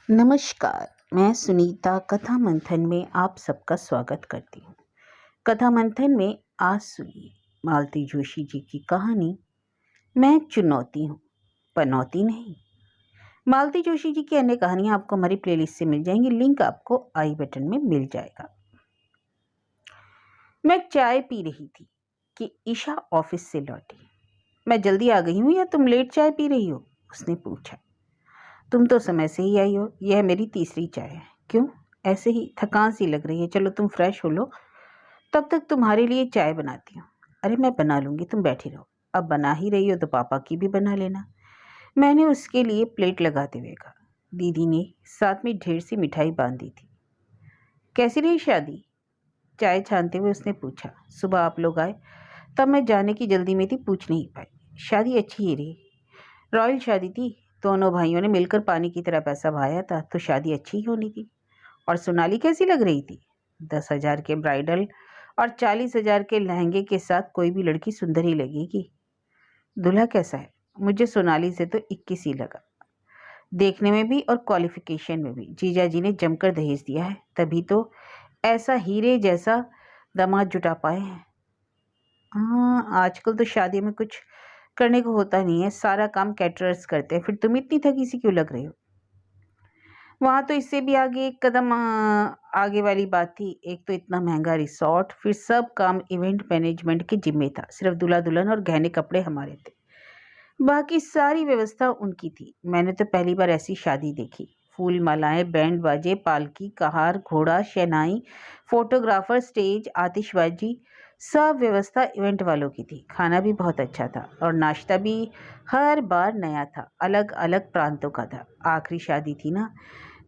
नमस्कार। मैं सुनीता कथा मंथन में आप सबका स्वागत करती हूँ। कथा मंथन में आज सुनिए मालती जोशी जी की कहानी मैं एक चुनौती हूँ, पनौती नहीं। मालती जोशी जी की अन्य कहानियाँ आपको हमारी प्लेलिस्ट से मिल जाएंगी, लिंक आपको आई बटन में मिल जाएगा। मैं चाय पी रही थी कि ईशा ऑफिस से लौटी। मैं जल्दी आ गई हूँ या तुम लेट चाय पी रही हो? उसने पूछा। तुम तो समय से ही आई हो, यह मेरी तीसरी चाय है। क्यों? ऐसे ही थकान सी लग रही है। चलो तुम फ्रेश हो लो, तब तक तुम्हारे लिए चाय बनाती हूँ। अरे मैं बना लूँगी, तुम बैठी रहो। अब बना ही रही हो तो पापा की भी बना लेना, मैंने उसके लिए प्लेट लगाते हुए कहा। दीदी ने साथ में ढेर सी मिठाई बांध दी थी। कैसी रही शादी? चाय छानते हुए उसने पूछा। सुबह आप लोग आए तब मैं जाने की जल्दी में थी, पूछ नहीं पाई। शादी अच्छी ही रही, रॉयल शादी थी। दोनों भाइयों ने मिलकर पानी की तरह पैसा बहाया था, तो शादी अच्छी ही होनी थी। और सोनाली कैसी लग रही थी? 10,000 के ब्राइडल और 40,000 के लहंगे के साथ कोई भी लड़की सुंदर ही लगेगी। दूल्हा कैसा है? मुझे सोनाली से तो 21 ही लगा, देखने में भी और क्वालिफिकेशन में भी। जीजा जी ने जमकर दहेज दिया है, तभी तो ऐसा हीरे जैसा दामाद जुटा पाए हैं। हाँ, आजकल तो शादी में कुछ करने को होता नहीं है, सारा काम कैटरर्स करते हैं। फिर तुम इतनी थकी सी क्यों लग रही हो? वहाँ तो इससे भी आगे एक कदम आगे वाली बात थी। एक तो इतना महंगा रिसॉर्ट, फिर सब काम इवेंट मैनेजमेंट के जिम्मे था। सिर्फ दूल्हा दुल्हन और गहने कपड़े हमारे थे, बाकी सारी व्यवस्था उनकी थी। मैंने तो पहली बार ऐसी शादी देखी। फूल मालाएं, बैंड बाजे, पालकी, कहार, घोड़ा, शहनाई, फोटोग्राफर, स्टेज, आतिशबाजी, सब व्यवस्था इवेंट वालों की थी। खाना भी बहुत अच्छा था और नाश्ता भी हर बार नया था, अलग अलग प्रांतों का था। आखिरी शादी थी ना,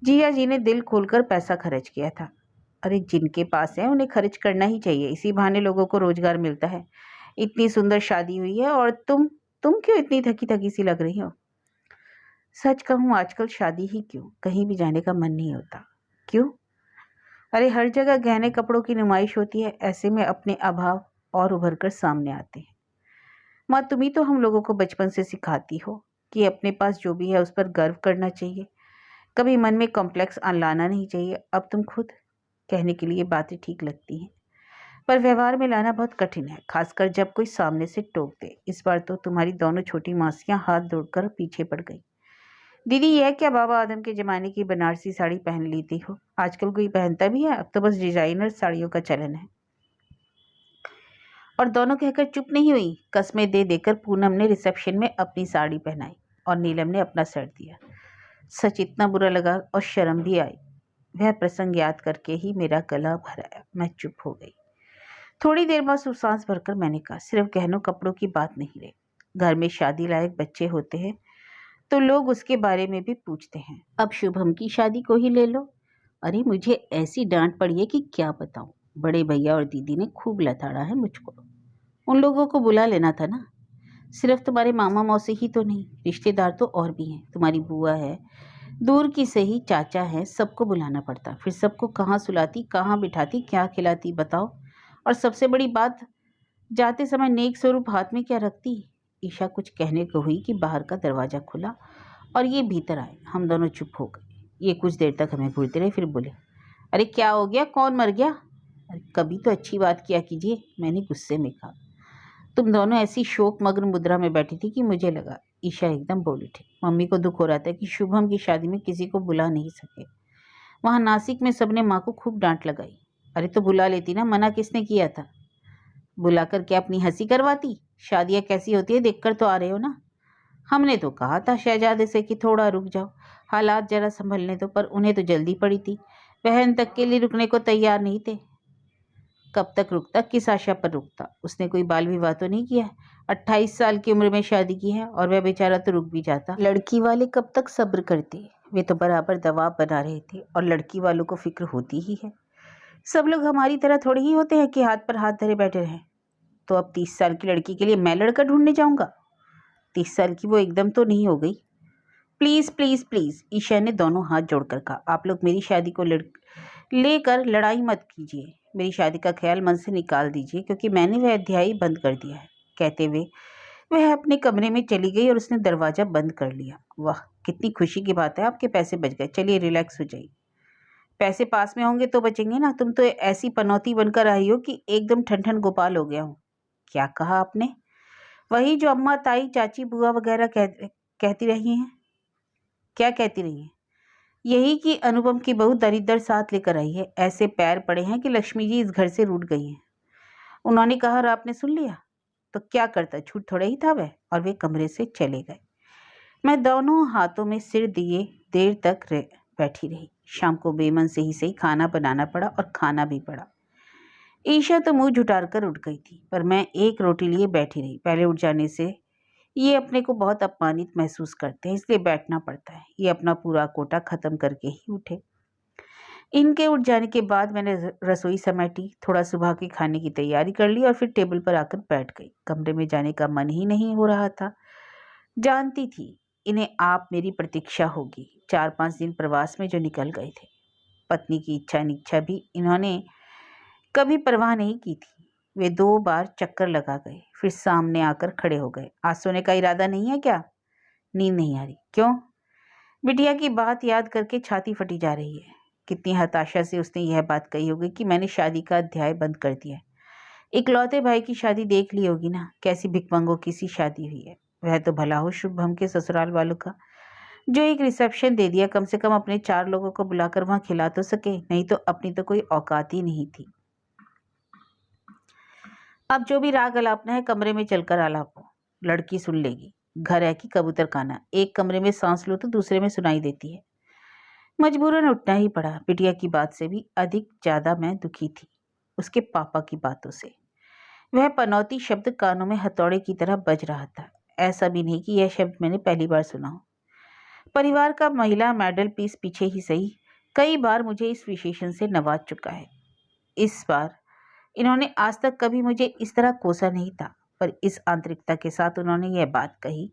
जिया जी ने दिल खोलकर पैसा खर्च किया था। अरे जिनके पास है उन्हें खर्च करना ही चाहिए, इसी बहाने लोगों को रोजगार मिलता है। इतनी सुंदर शादी हुई है और तुम क्यों इतनी थकी थकी सी लग रही हो? सच कहूँ आजकल शादी ही क्यों, कहीं भी जाने का मन नहीं होता। क्यों? अरे हर जगह गहने कपड़ों की नुमाइश होती है, ऐसे में अपने अभाव और उभर कर सामने आते हैं। माँ, तुम ही तो हम लोगों को बचपन से सिखाती हो कि अपने पास जो भी है उस पर गर्व करना चाहिए, कभी मन में कॉम्प्लेक्स लाना नहीं चाहिए। अब तुम खुद कहने के लिए बातें ठीक लगती हैं, पर व्यवहार में लाना बहुत कठिन है, खासकर जब कोई सामने से टोक दे। इस बार तो तुम्हारी दोनों छोटी मासियां हाथ जोड़कर पीछे पड़ गई। दीदी, यह क्या बाबा आदम के ज़माने की बनारसी साड़ी पहन लेती हो? आजकल कोई पहनता भी है? अब तो बस डिजाइनर साड़ियों का चलन है। और दोनों कहकर चुप नहीं हुई। कस्में दे देकर पूनम ने रिसेप्शन में अपनी साड़ी पहनाई और नीलम ने अपना सर दिया। सच इतना बुरा लगा और शर्म भी आई। वह प्रसंग याद करके ही मेरा गला भर आया। मैं चुप हो गई। थोड़ी देर बाद सांस भरकर मैंने कहा, सिर्फ गहनों कपड़ों की बात नहीं रही। घर में शादी लायक बच्चे होते हैं तो लोग उसके बारे में भी पूछते हैं। अब शुभम की शादी को ही ले लो। अरे मुझे ऐसी डांट पड़ी है कि क्या बताऊं। बड़े भैया और दीदी ने खूब लताड़ा है मुझको। उन लोगों को बुला लेना था ना। सिर्फ तुम्हारे मामा मौसी ही तो नहीं, रिश्तेदार तो और भी हैं। तुम्हारी बुआ है, दूर की सही चाचा है, सबको बुलाना पड़ता। फिर सबको कहाँ सुलाती, कहाँ बिठाती, क्या खिलाती, बताओ। और सबसे बड़ी बात, जाते समय नेक स्वरूप हाथ में क्या रखती? ईशा कुछ कहने को हुई कि बाहर का दरवाजा खुला और ये भीतर आए। हम दोनों चुप हो गए। ये कुछ देर तक हमें घूरते रहे, फिर बोले, अरे क्या हो गया, कौन मर गया? अरे कभी तो अच्छी बात किया कीजिए, मैंने गुस्से में कहा। तुम दोनों ऐसी शोक मग्न मुद्रा में बैठी थी कि मुझे लगा। ईशा एकदम बोल उठी। मम्मी को दुख हो रहा था कि शुभम की शादी में किसी को बुला नहीं सके। वहां नासिक में सबने माँ को खूब डांट लगाई। अरे तो बुला लेती ना, मना किसने किया था? बुलाकर क्या अपनी हंसी करवाती? शादियां कैसी होती है देखकर तो आ रहे हो ना। हमने तो कहा था शहजादे से कि थोड़ा रुक जाओ, हालात जरा संभलने दो, पर उन्हें तो जल्दी पड़ी थी। बहन तक के लिए रुकने को तैयार नहीं थे। कब तक रुकता, किस आशा पर रुकता? उसने कोई बाल विवाह तो नहीं किया? 28 साल की उम्र में शादी की है और वह बेचारा तो रुक भी जाता। लड़की वाले कब तक सब्र करते? वे तो बराबर दबाव बना रहे थे और लड़की वालों को फिक्र होती ही है। सब लोग हमारी तरह थोड़ी ही होते हैं कि हाथ पर हाथ धरे बैठे रहें। तो अब 30 साल की लड़की के लिए मैं लड़का ढूंढने जाऊंगा? 30 साल की वो एकदम तो नहीं हो गई। प्लीज़ प्लीज़ प्लीज़, ईशा ने दोनों हाथ जोड़कर कहा, आप लोग मेरी शादी को लेकर लड़ाई मत कीजिए। मेरी शादी का ख्याल मन से निकाल दीजिए, क्योंकि मैंने वह अध्याय बंद कर दिया है। कहते हुए वह अपने कमरे में चली गई और उसने दरवाज़ा बंद कर लिया। वाह, कितनी खुशी की बात है, आपके पैसे बच गए। चलिए रिलैक्स हो जाइए। पैसे पास में होंगे तो बचेंगे ना। तुम तो ऐसी पनौती बनकर आई हो कि एकदम ठन-ठन गोपाल हो गया हूँ। क्या कहा आपने? वही जो अम्मा, ताई, चाची, बुआ वगैरह कहती रही हैं। क्या कहती रही हैं? यही कि अनुपम की बहू दरिद्र साथ लेकर आई है। ऐसे पैर पड़े हैं कि लक्ष्मी जी इस घर से रूठ गई हैं। उन्होंने कहा और आपने सुन लिया? तो क्या करता, झूठ थोड़ा ही था वह। और वे कमरे से चले गए। मैं दोनों हाथों में सिर दिए देर तक बैठी रही। शाम को बेमन से ही सही खाना बनाना पड़ा और खाना भी पड़ा। ईशा तो मुंह झुटार कर उठ गई थी, पर मैं एक रोटी लिए बैठी रही। पहले उठ जाने से ये अपने को बहुत अपमानित महसूस करते हैं, इसलिए बैठना पड़ता है। ये अपना पूरा कोटा खत्म करके ही उठे। इनके उठ जाने के बाद मैंने रसोई समेटी, थोड़ा सुबह के खाने की तैयारी कर ली और फिर टेबल पर आकर बैठ गई। कमरे में जाने का मन ही नहीं हो रहा था। जानती थी इन्हें आप मेरी प्रतीक्षा होगी। 4-5 दिन प्रवास में जो निकल गए थे, पत्नी की इच्छा अनिच्छा भी इन्होंने कभी परवाह नहीं की थी। वे 2 बार चक्कर लगा गए, फिर सामने आकर खड़े हो गए। आज सोने का इरादा नहीं है क्या? नींद नहीं आ रही? क्यों? बिटिया की बात याद करके छाती फटी जा रही है। कितनी हताशा से उसने यह बात कही होगी कि मैंने शादी का अध्याय बंद कर दिया। इकलौते भाई की शादी देख ली होगी ना, कैसी भिकमंगों की सी शादी हुई है। वह तो भला हो शुभम के ससुराल वालों का, जो एक रिसेप्शन दे दिया। कम से कम अपने 4 लोगों को बुलाकर वहां खिला तो सके, नहीं तो अपनी तो कोई औकात ही नहीं थी। अब जो भी राग अलापना है कमरे में चलकर आलापो, लड़की सुन लेगी। घर है कि कबूतर खाना, एक कमरे में सांस लो तो दूसरे में सुनाई देती है। मजबूरन उठना ही पड़ा। बिटिया की बात से भी अधिक ज्यादा मैं दुखी थी उसके पापा की बातों से। वह पनौती शब्द कानों में हथौड़े की तरह बज रहा था। ऐसा भी नहीं कि यह शब्द मैंने पहली बार सुना हो। परिवार का महिला मेडल पीस पीछे ही सही कई बार मुझे इस विशेषण से नवाज चुका है। इस बार इन्होंने आज तक कभी मुझे इस तरह कोसा नहीं था, पर इस आंतरिकता के साथ उन्होंने यह बात कही।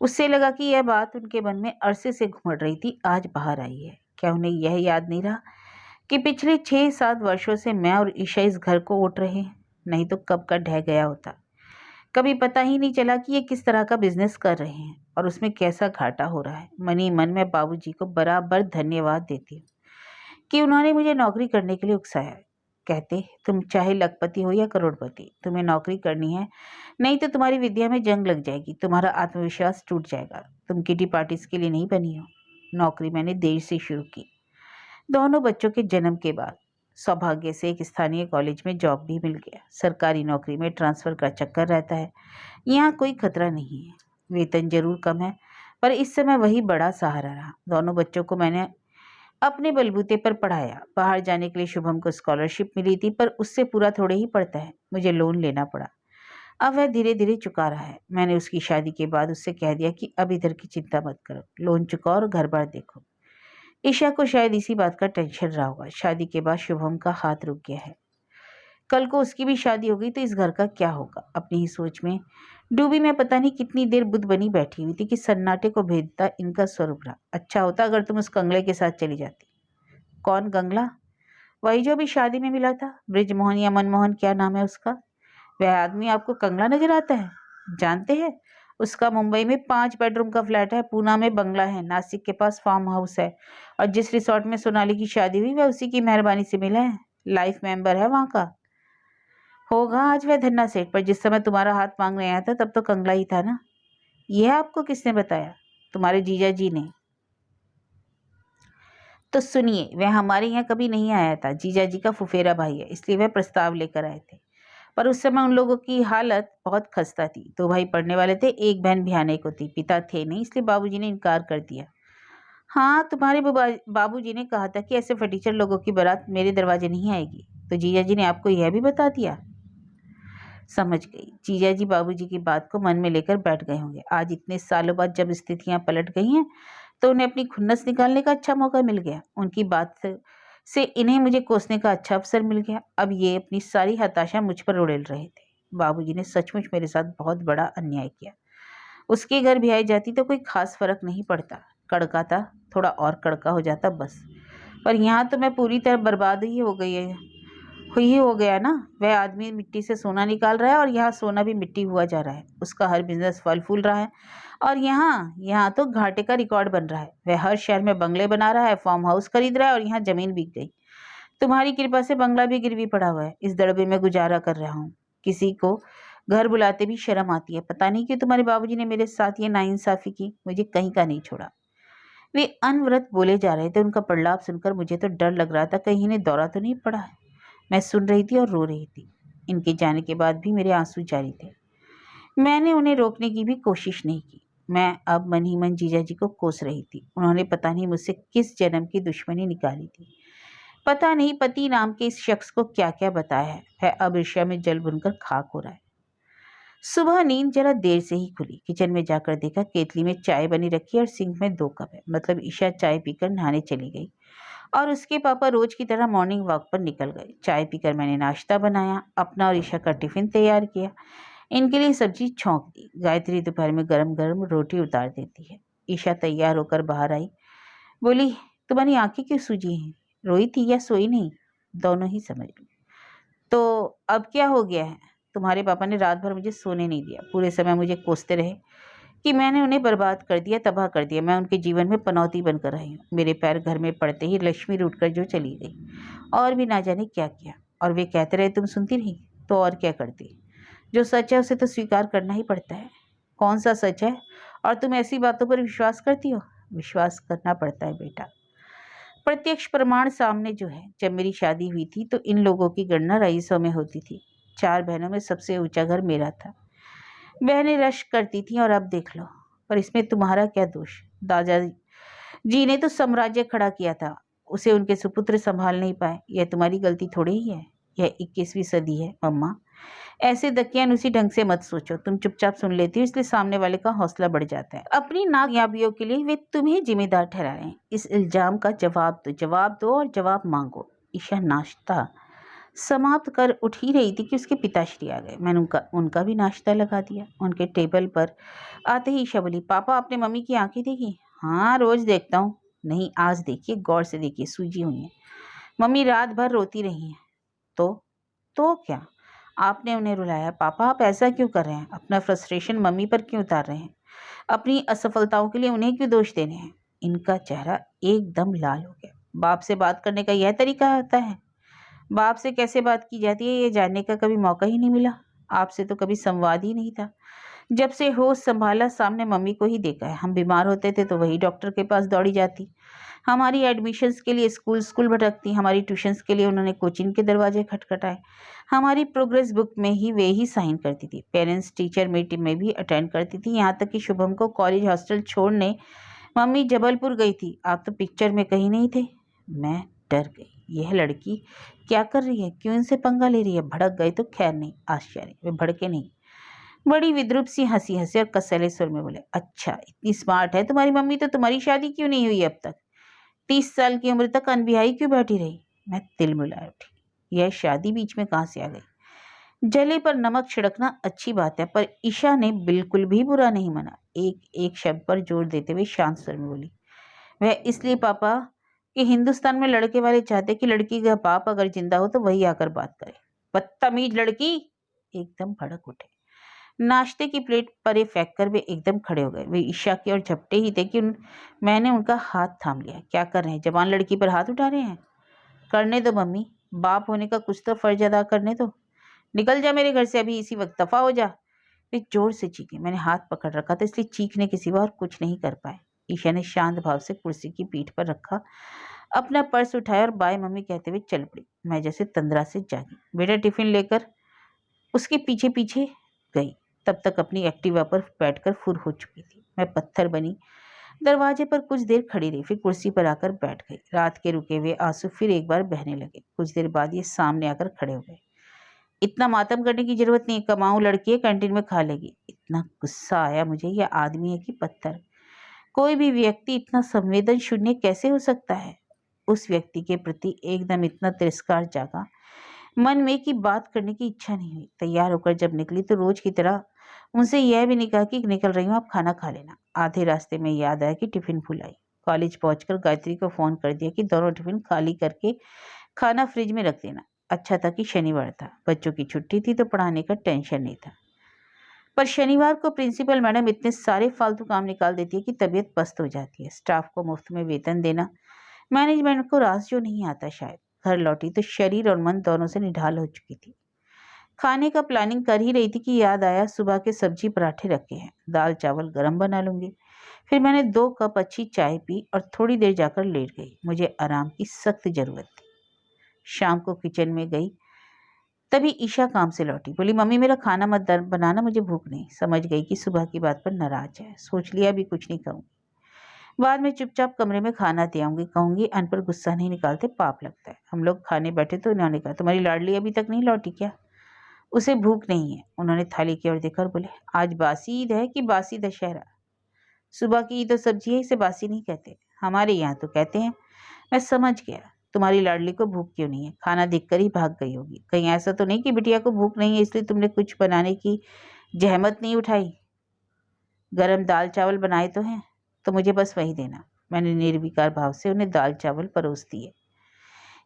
उससे लगा कि यह बात उनके मन में अरसे से घुमड़ रही थी, आज बाहर आई है। क्या उन्हें यह याद नहीं रहा कि पिछले 6-7 वर्षों से मैं और ईशा इस घर को ओट रहे हैं? नहीं तो कब का ढह गया होता। कभी पता ही नहीं चला कि ये किस तरह का बिजनेस कर रहे हैं और उसमें कैसा घाटा हो रहा है। मन ही मन में बाबूजी को बराबर धन्यवाद देती हूँ कि उन्होंने मुझे नौकरी करने के लिए उकसाया। कहते, तुम चाहे लखपति हो या करोड़पति, तुम्हें नौकरी करनी है, नहीं तो तुम्हारी विद्या में जंग लग जाएगी, तुम्हारा आत्मविश्वास टूट जाएगा। तुम किटी पार्टीज के लिए नहीं बनी हो। नौकरी मैंने देर से शुरू की, दोनों बच्चों के जन्म के बाद। सौभाग्य से एक स्थानीय कॉलेज में जॉब भी मिल गया। सरकारी नौकरी में ट्रांसफ़र का चक्कर रहता है। यहाँ कोई खतरा नहीं है। वेतन जरूर कम है, पर इस समय वही बड़ा सहारा रहा। दोनों बच्चों को मैंने अपने बलबूते पर पढ़ाया। बाहर जाने के लिए शुभम को स्कॉलरशिप मिली थी, पर उससे पूरा थोड़े ही पड़ता है। मुझे लोन लेना पड़ा। अब वह धीरे धीरे चुका रहा है। मैंने उसकी शादी के बाद उससे कह दिया कि अब इधर की चिंता मत करो, लोन चुकाओ और घर बार देखो। ईशा को शायद इसी बात का टेंशन रहा होगा। शादी के बाद शुभम का हाथ रुक गया है। कल को उसकी भी शादी हो गई तो इस घर का क्या होगा? अपनी ही सोच में डूबी मैं पता नहीं कितनी देर बुद्ध बनी बैठी हुई थी कि सन्नाटे को भेदता इनका स्वरूप रहा। अच्छा होता अगर तुम उस कंगले के साथ चली जाती। कौन गंगला? वही जो अभी शादी में मिला था, ब्रिजमोहन या मनमोहन, क्या नाम है उसका। वह आदमी आपको कंगला नजर आता है? जानते हैं, उसका मुंबई में 5 बेडरूम का फ्लैट है, पूना में बंगला है, नासिक के पास फार्म हाउस है, और जिस रिसोर्ट में सोनाली की शादी हुई वह उसी की मेहरबानी से मिला है। लाइफ मेंबर है वहाँ का। होगा आज वह धन्ना सेठ, पर जिस समय तुम्हारा हाथ मांगने आया था तब तो कंगला ही था ना। यह आपको किसने बताया? तुम्हारे जीजा जी ने। तो सुनिए, वह हमारे यहाँ कभी नहीं आया था। जीजा जी का फुफेरा भाई है, इसलिए वह प्रस्ताव लेकर आए थे। पर उस समय उन लोगों की हालत बहुत खस्ता थी। 2 भाई पढ़ने वाले थे, एक बहन बिहाने को थी। पिता थे नहीं, इसलिए बाबूजी ने इनकार कर दिया। हाँ, तुम्हारे बाबूजी ने कहा था कि ऐसे फटीचर लोगों की बारात मेरे दरवाजे नहीं आएगी। तो जीजा जी ने आपको यह भी बता दिया? समझ गई। जीजा जी बाबूजी की बात को मन में लेकर बैठ गए होंगे। आज इतने सालों बाद जब स्थितियां पलट गई हैं तो उन्हें अपनी खुन्नस निकालने का अच्छा मौका मिल गया। उनकी बात से इन्हें मुझे कोसने का अच्छा अवसर मिल गया। अब ये अपनी सारी हताशा मुझ पर उड़ेल रहे थे। बाबूजी ने सचमुच मेरे साथ बहुत बड़ा अन्याय किया। उसके घर भी आई जाती तो कोई खास फर्क नहीं पड़ता। कड़का था, थोड़ा और कड़का हो जाता बस। पर यहाँ तो मैं पूरी तरह बर्बाद ही ही हो गया ना। वह आदमी मिट्टी से सोना निकाल रहा है और यहाँ सोना भी मिट्टी हुआ जा रहा है। उसका हर बिजनेस फल फूल रहा है और यहाँ तो घाटे का रिकॉर्ड बन रहा है। वह हर शहर में बंगले बना रहा है, फार्म हाउस खरीद रहा है और यहाँ जमीन बिक गई। तुम्हारी कृपा से बंगला भी गिरवी पड़ा हुआ है। इस दड़बे में गुजारा कर रहा हूँ। किसी को घर बुलाते भी शर्म आती है। पता नहीं क्यों तुम्हारे बाबूजी ने मेरे साथ ये नाइंसाफी की, मुझे कहीं का नहीं छोड़ा। वे अनवरत बोले जा रहे थे। उनका प्रलाप सुनकर मुझे तो डर लग रहा था, कहीं इन्हें दौरा तो नहीं पड़ा है। मैं सुन रही थी और रो रही थी। इनके जाने के बाद भी मेरे आंसू जारी थे। मैंने उन्हें रोकने की भी कोशिश नहीं की। मैं अब मन ही मन जीजा जी को कोस रही थी। उन्होंने पता नहीं मुझसे किस जन्म की दुश्मनी निकाली थी। पता नहीं पति नाम के इस शख्स को क्या क्या बताया है। वह अब ईर्ष्या में जल भुनकर खाक हो रहा है। सुबह नींद जरा देर से ही खुली। किचन में जाकर देखा केतली में चाय बनी रखी और सिंक में 2 कप है। मतलब ईशा चाय पीकर नहाने चली गई और उसके पापा रोज की तरह मॉर्निंग वॉक पर निकल गए। चाय पीकर मैंने नाश्ता बनाया, अपना और ईशा का टिफिन तैयार किया। इनके लिए सब्जी छौंक दी। गायत्री दोपहर में गरम गरम रोटी उतार देती है। ईशा तैयार होकर बाहर आई, बोली, तुम्हारी आंखें क्यों सूजी हैं? रोई थी या सोई नहीं? दोनों ही समझ ली। तो अब क्या हो गया है? तुम्हारे पापा ने रात भर मुझे सोने नहीं दिया। पूरे समय मुझे कोसते रहे कि मैंने उन्हें बर्बाद कर दिया, तबाह कर दिया। मैं उनके जीवन में पनौती बनकर रही हूँ। मेरे पैर घर में पड़ते ही लक्ष्मी रूठ कर जो चली गई, और भी ना जाने क्या किया। और वे कहते रहे तुम सुनती रही, तो और क्या करती? जो सच है उसे तो स्वीकार करना ही पड़ता है। कौन सा सच है और तुम ऐसी बातों पर विश्वास करती हो? विश्वास करना पड़ता है बेटा। प्रत्यक्ष प्रमाण सामने जो है। जब मेरी शादी हुई थी तो इन लोगों की गणना रईसों में होती थी। 4 बहनों में सबसे ऊंचा घर मेरा था। बहनें रश करती थीं और अब देख लो। पर इसमें तुम्हारा क्या दोष? दादा जी ने तो साम्राज्य खड़ा किया था, उसे उनके सुपुत्र संभाल नहीं पाए। यह तुम्हारी गलती थोड़ी ही है। यह 21वीं सदी है मम्मा। ऐसे दकियान उसी ढंग से मत सोचो। तुम चुपचाप सुन लेती हो, इसलिए सामने वाले का हौसला बढ़ जाता है। अपनी नाकामयाबियों के लिए वे तुम्हें जिम्मेदार ठहरा रहे हैं। इस इल्जाम का जवाब दो और जवाब मांगो। ईशा नाश्ता समाप्त कर उठ ही रही थी कि उसके पिताश्री आ गए। मैंने उनका भी नाश्ता लगा दिया। उनके टेबल पर आते ही ईशा बोली, पापा आपने मम्मी की आंखें देखी? हाँ रोज देखता हूँ। नहीं आज देखिए, गौर से देखिए, सूजी हुई है। मम्मी रात भर रोती रही हैं। तो क्या आपने उन्हें रुलाया? पापा आप ऐसा क्यों कर रहे हैं? अपना फ्रस्ट्रेशन मम्मी पर क्यों उतार रहे हैं? अपनी असफलताओं के लिए उन्हें क्यों दोष दे रहे हैं? इनका चेहरा एकदम लाल हो गया। बाप से बात करने का यह तरीका होता है? बाप से कैसे बात की जाती है ये जानने का कभी मौका ही नहीं मिला। आपसे तो कभी संवाद ही नहीं था। जब से होश संभाला सामने मम्मी को ही देखा है। हम बीमार होते थे तो वही डॉक्टर के पास दौड़ी जाती। हमारी एडमिशन्स के लिए स्कूल स्कूल भटकती। हमारी ट्यूशन्स के लिए उन्होंने कोचिंग के दरवाजे खटखटाए। हमारी प्रोग्रेस बुक में ही वे ही साइन करती थी। पेरेंट्स टीचर मीटिंग में भी अटेंड करती थी। यहाँ तक कि शुभम को कॉलेज हॉस्टल छोड़ने मम्मी जबलपुर गई थी। आप तो पिक्चर में कहीं नहीं थे। मैं डर गई। यह लड़की क्या कर रही है? क्यों इनसे पंगा ले रही है? भड़क गए तो खैर नहीं। आश्चर्य, वे भड़के नहीं। बड़ी विद्रूप सी हंसी हंसे और कसैले सुर में बोले, अच्छा इतनी स्मार्ट है तुम्हारी मम्मी, तो तुम्हारी शादी क्यों नहीं हुई अब तक? 30 साल की उम्र तक अनबिहाई क्यों बैठी रही? मैं तिलमिला उठी। यह शादी बीच में कहाँ से आ गई? जले पर नमक छिड़कना अच्छी बात है, पर ईशा ने बिल्कुल भी बुरा नहीं माना। एक एक शब्द पर जोर देते हुए शांत स्वर में बोली, वह इसलिए पापा कि हिंदुस्तान में लड़के वाले चाहते कि लड़की का बाप अगर जिंदा हो तो वही आकर बात करे। बदतमीज लड़की! एकदम भड़क उठे। नाश्ते की प्लेट परे फेंक कर वे एकदम खड़े हो गए। वे ईशा की ओर झपटे ही थे कि मैंने उनका हाथ थाम लिया। क्या कर रहे हैं? जवान लड़की पर हाथ उठा रहे हैं? करने दो मम्मी, बाप होने का कुछ तो फर्ज अदा करने दो। निकल जा मेरे घर से अभी, इसी वक्त दफा हो जा। वे जोर से चीखे। मैंने हाथ पकड़ रखा था, इसलिए चीखने के सिवा और कुछ नहीं कर पाए। ईशा ने शांत भाव से कुर्सी की पीठ पर रखा, अपना पर्स उठाया और बाय मम्मी कहते हुए चल पड़ी। मैं जैसे तंद्रा से जागी। बेटा टिफिन लेकर उसके पीछे पीछे गई। तब तक अपनी एक्टिवा पर बैठकर फुर हो चुकी थी। मैं पत्थर बनी दरवाजे पर कुछ देर खड़ी रही, फिर कुर्सी पर आकर बैठ गई। रात के रुके हुए आंसू फिर एक बार बहने लगे। कुछ देर बाद ये सामने आकर खड़े हो गए। इतना मातम करने की जरूरत नहीं, कमाऊ लड़की है, कैंटीन में खा लेगी। इतना गुस्सा आया मुझे, यह आदमी है कि पत्थर? कोई भी व्यक्ति इतना संवेदन शून्य कैसे हो सकता है? उस व्यक्ति के प्रति एकदम इतना तिरस्कार जागा मन में कि बात करने की इच्छा नहीं हुई। तैयार होकर जब निकली तो रोज की तरह उनसे यह भी नहीं कहा कि निकल रही हूँ, आप खाना खा लेना। आधे रास्ते में याद आया कि टिफिन भूल आई। कॉलेज पहुंचकर गायत्री को फोन कर दिया कि दोनों टिफिन खाली करके खाना फ्रिज में रख देना। अच्छा था कि शनिवार था, बच्चों की छुट्टी थी तो पढ़ाने का टेंशन नहीं था। पर शनिवार को प्रिंसिपल मैडम इतने सारे फालतू काम निकाल देती है कि तबीयत पस्त हो जाती है। स्टाफ को मुफ्त में वेतन देना मैनेजमेंट को रास जो नहीं आता शायद। घर लौटी तो शरीर और मन दोनों से निढाल हो चुकी थी। खाने का प्लानिंग कर ही रही थी कि याद आया सुबह के सब्जी पराठे रखे हैं, दाल चावल गरम बना लूंगी। फिर मैंने 2 कप अच्छी चाय पी और थोड़ी देर जाकर लेट गई। मुझे आराम की सख्त जरूरत थी। शाम को किचन में गई, तभी ईशा काम से लौटी। बोली, मम्मी मेरा खाना मत बनाना, मुझे भूख नहीं। समझ गई कि सुबह की बात पर नाराज है। सोच लिया भी कुछ नहीं कहूँगी, बाद में चुपचाप कमरे में खाना दे आऊंगी। कहूंगी अन पर गुस्सा नहीं निकालते, पाप लगता है। हम लोग खाने बैठे तो इन्होंने कहा, तुम्हारी लाडली अभी तक नहीं लौटी क्या? उसे भूख नहीं है। उन्होंने थाली की ओर देखकर बोले, आज बासी ईद है कि बासी दशहरा? सुबह की ईद तो सब्जी है, इसे बासी नहीं कहते, हमारे यहाँ तो कहते हैं। मैं समझ गया, तुम्हारी लाडली को भूख क्यों नहीं है, खाना देखकर ही भाग गई होगी। कहीं ऐसा तो नहीं कि बिटिया को भूख नहीं है इसलिए तुमने कुछ बनाने की जहमत नहीं उठाई? गरम दाल चावल बनाए तो हैं, तो मुझे बस वही देना। मैंने निर्विकार भाव से उन्हें दाल चावल परोस दिए।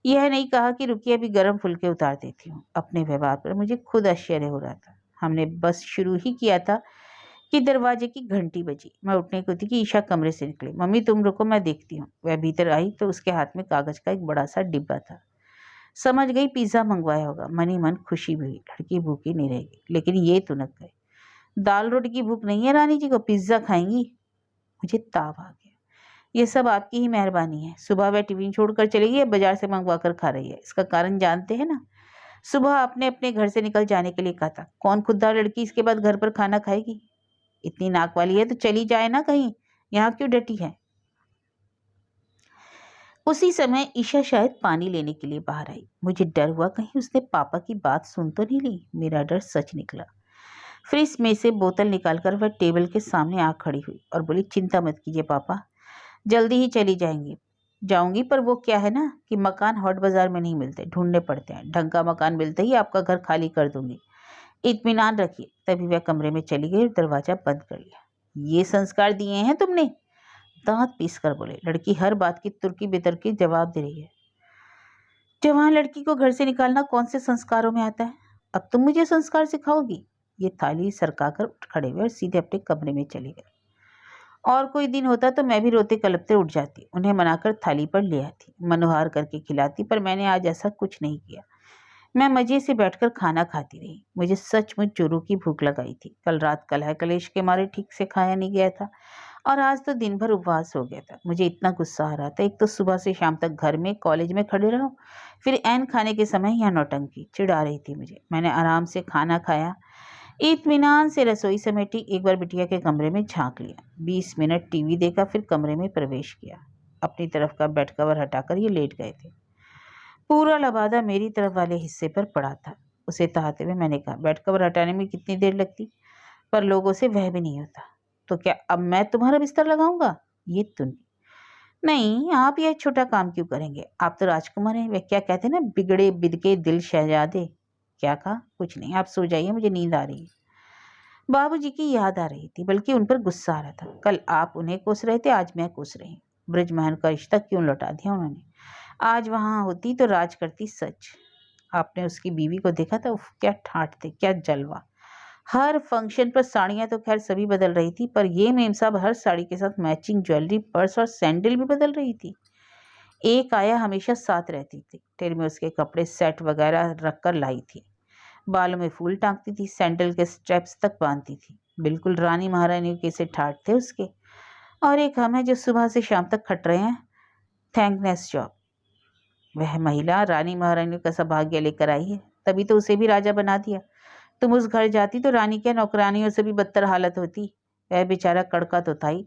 यह नहीं कहा कि रुकिए अभी गरम फुलके उतार देती हूँ। अपने व्यवहार पर मुझे खुद आश्चर्य हो रहा था। हमने बस शुरू ही किया था कि दरवाजे की घंटी बजी। मैं उठने को थी कि ईशा कमरे से निकली। मम्मी तुम रुको, मैं देखती हूँ। वह भीतर आई तो उसके हाथ में कागज का एक बड़ा सा डिब्बा था। समझ गई पिज्ज़ा मंगवाया होगा। मन ही मन खुशी भी हुई, लड़की भूखी नहीं रहेगी। लेकिन ये तुनक गए, दाल रोटी की भूख नहीं है रानी जी को, पिज्ज़ा खाएंगी? मुझे ताव आ गया। ये सब आपकी ही मेहरबानी है। सुबह वह टिफिन छोड़कर चली गई, बाजार से मंगवा कर खा रही है। इसका कारण जानते हैं ना? सुबह आपने अपने घर से निकल जाने के लिए कहा था। कौन खुददार लड़की इसके बाद घर पर खाना खाएगी? इतनी नाक वाली है तो चली जाए ना कहीं, यहाँ क्यों डटी है? उसी समय ईशा शायद पानी लेने के लिए बाहर आई। मुझे डर हुआ कहीं उसने पापा की बात सुन तो नहीं ली। मेरा डर सच निकला। फ्रिज में से बोतल निकालकर वह टेबल के सामने आ खड़ी हुई और बोली, चिंता मत कीजिए पापा, जल्दी ही चली जाऊंगी। पर वो क्या है ना कि मकान हॉट बाजार में नहीं मिलते, ढूंढने पड़ते हैं। ढंग का मकान मिलते ही आपका घर खाली कर दूंगी, इत्मीनान रखिए। तभी वह कमरे में चली गई और दरवाजा बंद कर लिया। ये संस्कार दिए हैं तुमने? दांत पीस कर बोले। लड़की हर बात की तुर्की बेतरकी जवाब दे रही है। जवान लड़की को घर से निकालना कौन से संस्कारों में आता है? अब तुम मुझे संस्कार सिखाओगी? ये थाली सरकाकर उठ खड़े हुए और सीधे अपने कमरे में चले गए। और कोई दिन होता तो मैं भी रोते कलपते उठ जाती, उन्हें मनाकर थाली पर ले आती, मनोहार करके खिलाती। पर मैंने आज ऐसा कुछ नहीं किया। मैं मजे से बैठकर खाना खाती रही। मुझे सचमुच जोरों की भूख लगाई थी। कल रात कलह कलेश के मारे ठीक से खाया नहीं गया था और आज तो दिन भर उपवास हो गया था। मुझे इतना गुस्सा आ रहा था, एक तो सुबह से शाम तक घर में कॉलेज में खड़े रहो, फिर ऐन खाने के समय यहाँ नौटंकी। चिढ़ आ रही थी मुझे। मैंने आराम से खाना खाया, इत्मीनान से रसोई समेटी, एक बार बिटिया के कमरे में झांक लिया, 20 मिनट टीवी देखा, फिर कमरे में प्रवेश किया। अपनी तरफ का बेड कवर हटाकर ये लेट गए थे। पूरा लबादा मेरी तरफ वाले हिस्से पर पड़ा था। उसे तहाते हुए मैंने कहा, बेड कवर हटाने में कितनी देर लगती? पर लोगों से वह भी नहीं होता। तो क्या अब मैं तुम्हारा बिस्तर लगाऊंगा? ये तुम नहीं, आप यह छोटा काम क्यों करेंगे? आप तो राजकुमार हैं। वे क्या कहते हैं ना, बिगड़े बिदके दिल शहजादे। क्या कहा? कुछ नहीं, आप सो जाइए, मुझे नींद आ रही है। बाबूजी की याद आ रही थी, बल्कि उन पर गुस्सा आ रहा था। कल आप उन्हें कोस रहे थे, आज मैं कोस रही हूँ। ब्रजमहल का रिश्ता क्यों लौटा दिया उन्होंने? आज वहां होती तो राज करती। सच आपने उसकी बीवी को देखा था? उफ, क्या ठाठ थे, क्या जलवा। हर फंक्शन पर साड़ियां तो खैर सभी बदल रही थी, पर ये मेम साहब हर साड़ी के साथ मैचिंग ज्वेलरी, पर्स और सैंडल भी बदल रही थी। एक आया हमेशा साथ रहती थी, टेर में उसके कपड़े सेट वगैरह रख कर लाई थी। बालों में फूल टांगती थी, सैंडल के स्टेप्स तक बांधती थी। बिल्कुल रानी महारानी के से ठाठ थे उसके। और एक हम है जो सुबह से शाम तक खट रहे हैं, थैंकनेस जॉब। वह महिला रानी महारानी का सौभाग्य लेकर आई है, तभी तो उसे भी राजा बना दिया। तुम उस घर जाती तो रानी क्या नौकरानियों से भी बदतर हालत होती। वह बेचारा कड़का तो था ही,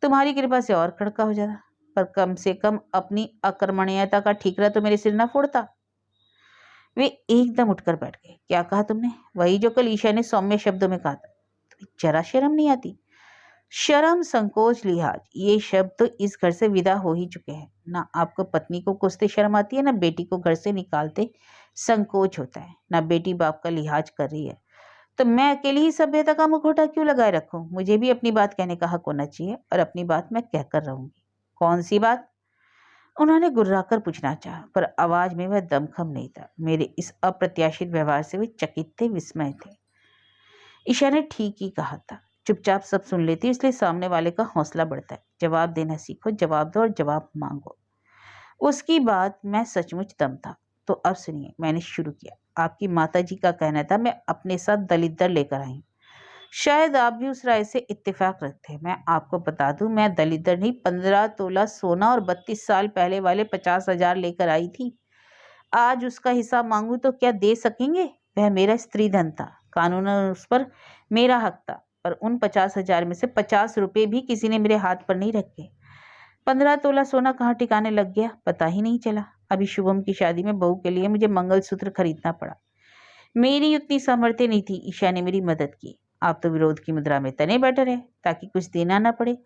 तुम्हारी कृपा से और कड़का हो जाता। पर कम से कम अपनी अकर्मण्यता का ठीकरा तो मेरे सिर ना फोड़ता। वे एकदम उठकर बैठ गए। क्या कहा तुमने? वही जो कल ईशा ने सौम्य शब्दों में कहा था। तुम्हें जरा शर्म नहीं आती? शर्म, संकोच, लिहाज, ये शब्द तो इस घर से विदा हो ही चुके हैं। ना आपको पत्नी को कोसते शर्म आती है, ना बेटी को घर से निकालते संकोच होता है, ना बेटी बाप का लिहाज कर रही है। तो मैं अकेली ही सभ्यता का मुखौटा क्यों लगाए रखूं? मुझे भी अपनी बात कहने का हक होना चाहिए, और अपनी बात मैं कहकर रहूंगी। कौन सी बात? उन्होंने गुर्राकर पूछना चाहा, पर आवाज में वह दमखम नहीं था। मेरे इस अप्रत्याशित व्यवहार से वे चकित थे, विस्मय थे। ईशा ने ठीक ही कहा था, चुपचाप सब सुन लेती, इसलिए सामने वाले का हौसला बढ़ता है। जवाब देना सीखो, जवाब दो और जवाब मांगो। उसकी बात में सचमुच दम था। तो अब सुनिए, मैंने शुरू किया। आपकी माता जी का कहना था मैं अपने साथ दलिद्दर लेकर आई। शायद आप भी उस राय से इत्तेफाक रखते हैं। मैं आपको बता दूं, मैं दलिद्दर नहीं, 15 तोला सोना और 32 साल पहले वाले 50,000 लेकर आई थी। आज उसका हिसाब मांगू तो क्या दे सकेंगे? वह मेरा स्त्री धन था, कानूनन उस पर मेरा हक था, पर उन 50,000 में से 50 रुपए भी किसी ने मेरे हाथ पर नहीं रखे। 15 तोला सोना कहाँ ठिकाने लग गया, पता ही नहीं चला। अभी शुभम की शादी में बहू के लिए मुझे मंगलसूत्र खरीदना पड़ा। मेरी उतनी सामर्थ्य नहीं थी। ईशा ने मेरी मदद की। आप तो विरोध की मुद्रा में तने बैठे रहे ताकि कुछ देना ना पड़े।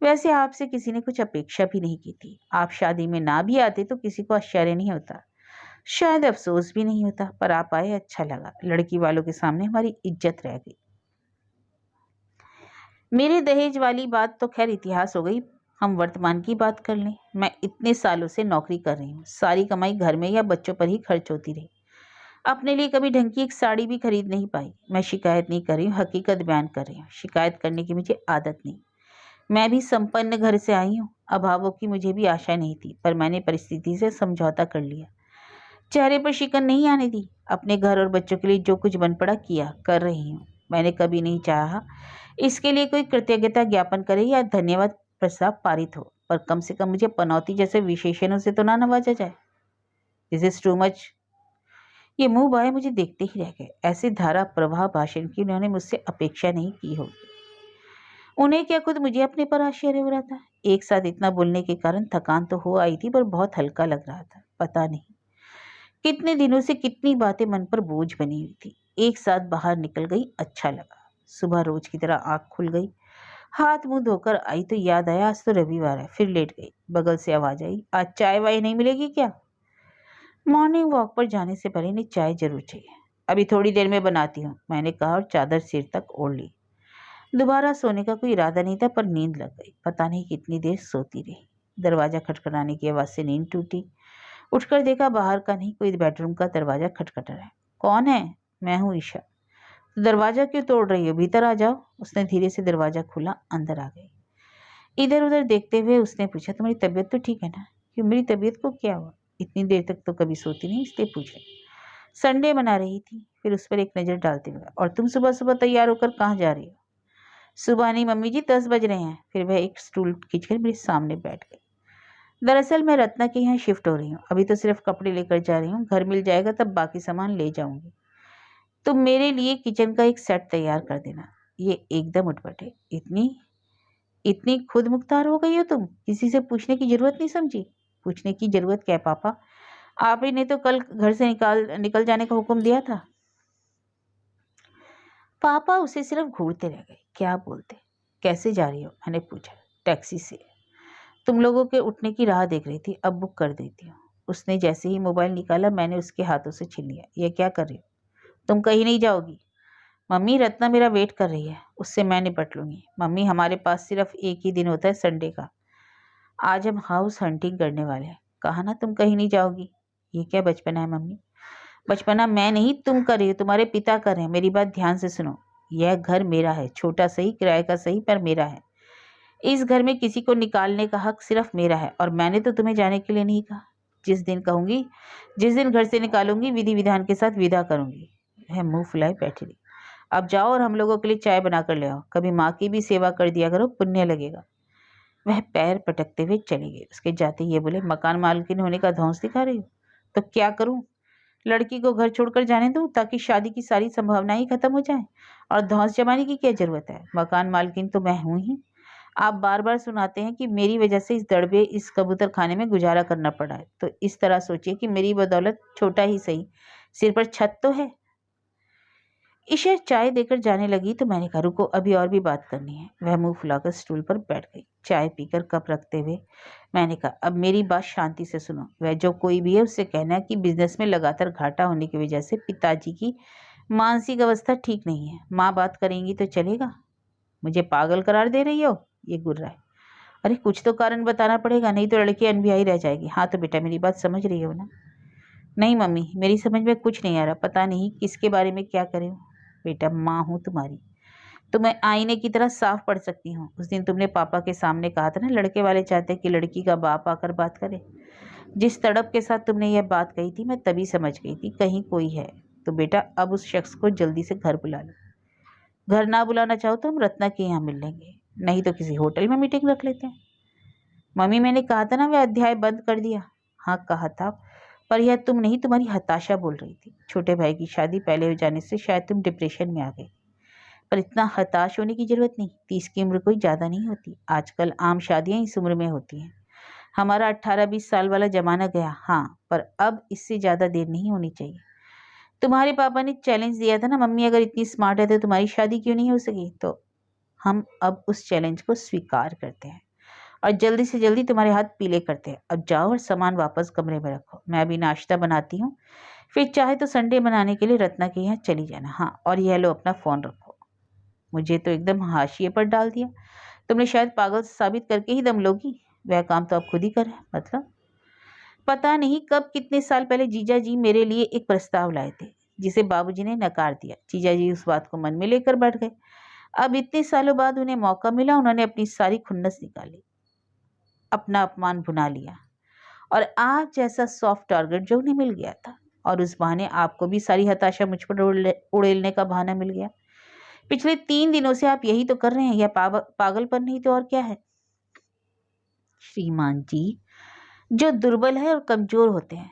वैसे आपसे किसी ने कुछ अपेक्षा भी नहीं की थी। आप शादी में ना भी आते तो किसी को आश्चर्य नहीं होता, शायद अफसोस भी नहीं होता, पर आप आए, अच्छा लगा। लड़की वालों के सामने हमारी इज्जत रह गई। मेरे दहेज वाली बात तो खैर इतिहास हो गई, हम वर्तमान की बात कर लें। मैं इतने सालों से नौकरी कर रही हूँ, सारी कमाई घर में या बच्चों पर ही खर्च होती रही। अपने लिए कभी ढंग की एक साड़ी भी खरीद नहीं पाई। मैं शिकायत नहीं कर रही हूँ, हकीकत बयान कर रही हूँ। शिकायत करने की मुझे आदत नहीं। मैं भी संपन्न घर से आई हूँ, अभावों की मुझे भी आशा नहीं थी, पर मैंने परिस्थिति से समझौता कर लिया। चेहरे पर शिकन नहीं आने दी। अपने घर और बच्चों के लिए जो कुछ बन पड़ा किया, कर रही हूँ। मैंने कभी नहीं चाहा इसके लिए कोई कृतज्ञता ज्ञापन करे या धन्यवाद प्रस्ताव पारित हो, पर कम से कम मुझे पनौती जैसे विशेषणों से तो ना नवाजा जाए। This is too much. ये मुंह बाए मुझे देखते ही रह गए। ऐसे धारा प्रवाह भाषण की उन्होंने मुझसे अपेक्षा नहीं की होगी। उन्हें क्या खुद मुझे अपने पर आश्चर्य हो रहा था। एक साथ इतना बोलने के कारण थकान तो हो आई थी, पर बहुत हल्का लग रहा था। पता नहीं कितने दिनों से कितनी बातें मन पर बोझ बनी हुई थी, एक साथ बाहर निकल गई, अच्छा लगा। सुबह रोज की तरह आँख खुल गई। हाथ मुंह धोकर आई तो याद आया आज तो रविवार है। फिर लेट गई। बगल से आवाज आई, आज चाय वाय नहीं मिलेगी क्या? मॉर्निंग वॉक पर जाने से पहले इन्हें चाय जरूर चाहिए। अभी थोड़ी देर में बनाती हूँ, मैंने कहा और चादर सिर तक ओढ़ ली। दोबारा सोने का कोई इरादा नहीं था, पर नींद लग गई। पता नहीं कितनी देर सोती रही। दरवाजा खटखटाने की आवाज से नींद टूटी। उठकर देखा बाहर का नहीं, कोई बेडरूम का दरवाजा खटखटा रहा है। कौन है? मैं हूँ, ईशा। तो दरवाजा क्यों तोड़ रही हो? भीतर आ जाओ। उसने धीरे से दरवाजा खोला, अंदर आ गई। इधर उधर देखते हुए उसने पूछा, तुम्हारी तबीयत तो ठीक है ना? क्यों, मेरी तबीयत को क्या हुआ? इतनी देर तक तो कभी सोती नहीं, इसलिए पूछे। संडे मना रही थी। फिर उस पर एक नज़र डालते हुए, और तुम सुबह सुबह तैयार होकर कहाँ जा रही हो? सुबह नहीं मम्मी जी, 10 बज रहे हैं। फिर वह एक स्टूल खींचकर मेरे सामने बैठ गई। दरअसल मैं रत्ना के यहाँ शिफ्ट हो रही हूँ, अभी तो सिर्फ कपड़े लेकर जा रही हूँ। घर मिल जाएगा तब बाकी सामान ले जाऊंगी। तुम मेरे लिए किचन का एक सेट तैयार कर देना। ये एकदम उठ बैठे। इतनी इतनी खुद मुख्तार हो गई हो तुम? किसी से पूछने की जरूरत नहीं समझी? पूछने की जरूरत क्या पापा, आप ही ने तो कल घर से निकल जाने का हुक्म दिया था। पापा उसे सिर्फ घूरते रह गए। क्या बोलते? कैसे जा रही हो? मैंने पूछा। टैक्सी से। तुम लोगों के उठने की राह देख रही थी, अब बुक कर देती हूँ। उसने जैसे ही मोबाइल निकाला मैंने उसके हाथों से छीन लिया। यह क्या कर रही हो? तुम कहीं नहीं जाओगी? मम्मी, रत्ना मेरा वेट कर रही है, उससे मैं निपट लूंगी। मम्मी, हमारे पास सिर्फ एक ही दिन होता है, संडे का। आज हम हाउस हंटिंग करने वाले हैं। कहा ना तुम कहीं नहीं जाओगी। ये क्या बचपना है मम्मी? बचपना मैं नहीं, तुम कर रही हो, तुम्हारे पिता कर रहे हैं। मेरी बात ध्यान से सुनो। यह घर मेरा है, छोटा सही, किराए का सही, पर मेरा है। इस घर में किसी को निकालने का हक सिर्फ मेरा है, और मैंने तो तुम्हें जाने के लिए नहीं कहा। जिस दिन कहूंगी, जिस दिन घर से निकालूंगी, विधि विधान के साथ विदा करूंगी। वह मुंह फुलाए बैठी रही। अब जाओ और हम लोगों के लिए चाय बना कर ले आओ। कभी माँ की भी सेवा कर दिया करो, पुण्य लगेगा। वह पैर पटकते हुए चली गई। उसके जाते ये बोले, मकान मालकिन होने का धौंस दिखा रही हो? तो क्या करूं? लड़की को घर छोड़कर जाने दूं ताकि शादी की सारी संभावनाएं ही खत्म हो जाएं? और धौंस जमाने की क्या जरूरत है? मकान मालकिन तो मैं हूं ही। आप बार बार सुनाते हैं कि मेरी वजह से इस दड़बे, इस कबूतर खाने में गुजारा करना पड़ा है, तो इस तरह सोचिए कि मेरी बदौलत छोटा ही सही सिर पर छत तो है। ईशा चाय देकर जाने लगी तो मैंने कहा, रुको, अभी और भी बात करनी है। वह मुंह फुलाकर स्टूल पर बैठ गई। चाय पीकर कप रखते हुए मैंने कहा, अब मेरी बात शांति से सुनो। वह जो कोई भी है उससे कहना कि बिजनेस में लगातार घाटा होने की वजह से पिताजी की मानसिक अवस्था ठीक नहीं है। माँ बात करेंगी तो चलेगा? मुझे पागल करार दे रही हो? ये गुर्रा है। अरे कुछ तो कारण बताना पड़ेगा, नहीं तो लड़की अनब्याही रह जाएगी। हाँ तो बेटा मेरी बात समझ रही हो ना? नहीं मम्मी, मेरी समझ में कुछ नहीं आ रहा, पता नहीं किसके बारे में क्या करे हूँ। बेटा माँ हूँ तुम्हारी, तो मैं आईने की तरह साफ पढ़ सकती हूँ। उस दिन तुमने पापा के सामने कहा था ना, लड़के वाले चाहते हैं कि लड़की का बाप आकर बात करे। जिस तड़प के साथ तुमने यह बात कही थी, मैं तभी समझ गई थी कहीं कोई है। तो बेटा अब उस शख्स को जल्दी से घर बुला लो। घर ना बुलाना चाहो तो हम रत्ना के यहाँ मिल लेंगे, नहीं तो किसी होटल में मीटिंग रख लेते हैं। मम्मी मैंने कहा था ना, वह अध्याय बंद कर दिया। हाँ कहा था, पर यह तुम नहीं, तुम्हारी हताशा बोल रही थी। छोटे भाई की शादी पहले हो जाने से शायद तुम डिप्रेशन में आ गई, पर इतना हताश होने की जरूरत नहीं। 30 की उम्र कोई ज़्यादा नहीं होती, आजकल आम शादियां इस उम्र में होती हैं। हमारा 18-20 साल वाला जमाना गया, हाँ, पर अब इससे ज़्यादा देर नहीं होनी चाहिए। तुम्हारे पापा ने चैलेंज दिया था ना, मम्मी अगर इतनी स्मार्ट है तो तुम्हारी शादी क्यों नहीं हो सकी? तो हम अब उस चैलेंज को स्वीकार करते हैं और जल्दी से जल्दी तुम्हारे हाथ पीले करते हैं। अब जाओ और सामान वापस कमरे में रखो, मैं अभी नाश्ता बनाती हूँ, फिर चाहे तो संडे मनाने के लिए रत्ना के यहाँ चली जाना। हाँ और यह लो अपना फ़ोन रखो। मुझे तो एकदम हाशिए पर डाल दिया। तुमने शायद पागल साबित करके ही दम लोगी। वह काम तो आप खुद ही कर रहे हैं। मतलब पता नहीं कब कितने साल पहले जीजा जी मेरे लिए एक प्रस्ताव लाए थे, जिसे बाबूजी ने नकार दिया। जीजा जी उस बात को मन में लेकर बैठ गए। अब इतने सालों बाद उन्हें मौका मिला, उन्होंने अपनी सारी खुन्नस निकाली, अपना अपमान भुना लिया, और आप जैसा सॉफ्ट टारगेट जो उन्हें मिल गया था, और उस बहाने आपको भी सारी हताशा मुझ पर उड़ेलने का बहाना मिल गया। पिछले 3 दिनों से आप यही तो कर रहे हैं, यह पागलपन नहीं तो और क्या है? श्रीमान जी, जो दुर्बल है और कमजोर होते हैं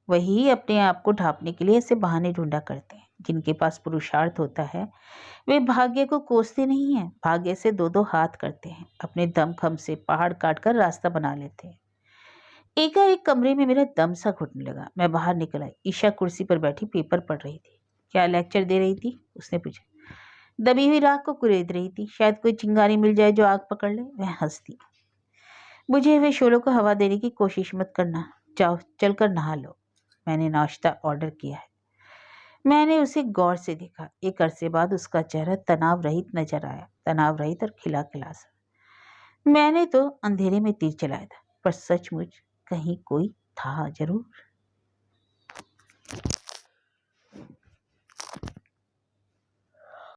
वही अपने आप को ढांपने के लिए ऐसे बहाने ढूंढा करते हैं। जिनके पास पुरुषार्थ होता है वे भाग्य को कोसते नहीं हैं, भाग्य से 2-2 हाथ करते हैं, अपने दमखम से पहाड़ काट कर रास्ता बना लेते हैं। एकाएक कमरे में मेरा दम सा घुटने लगा। मैं बाहर निकल आई। ईशा कुर्सी पर बैठी पेपर पढ़ रही थी। क्या लेक्चर दे रही थी? उसने पूछा। दबी हुई राख को कुरेद रही थी, शायद कोई चिंगारी मिल जाए जो आग पकड़ ले। वह हंस दी। मुझे वे शोलों को हवा देने की कोशिश मत करना, जाओ चलकर नहा लो। मैंने नाश्ता ऑर्डर किया है। मैंने उसे गौर से देखा। एक अरसे बाद उसका चेहरा तनाव रहित नजर आया, तनाव रहित और खिला खिला सा। मैंने तो अंधेरे में तीर चलाया था, पर सचमुच कहीं कोई था जरूर।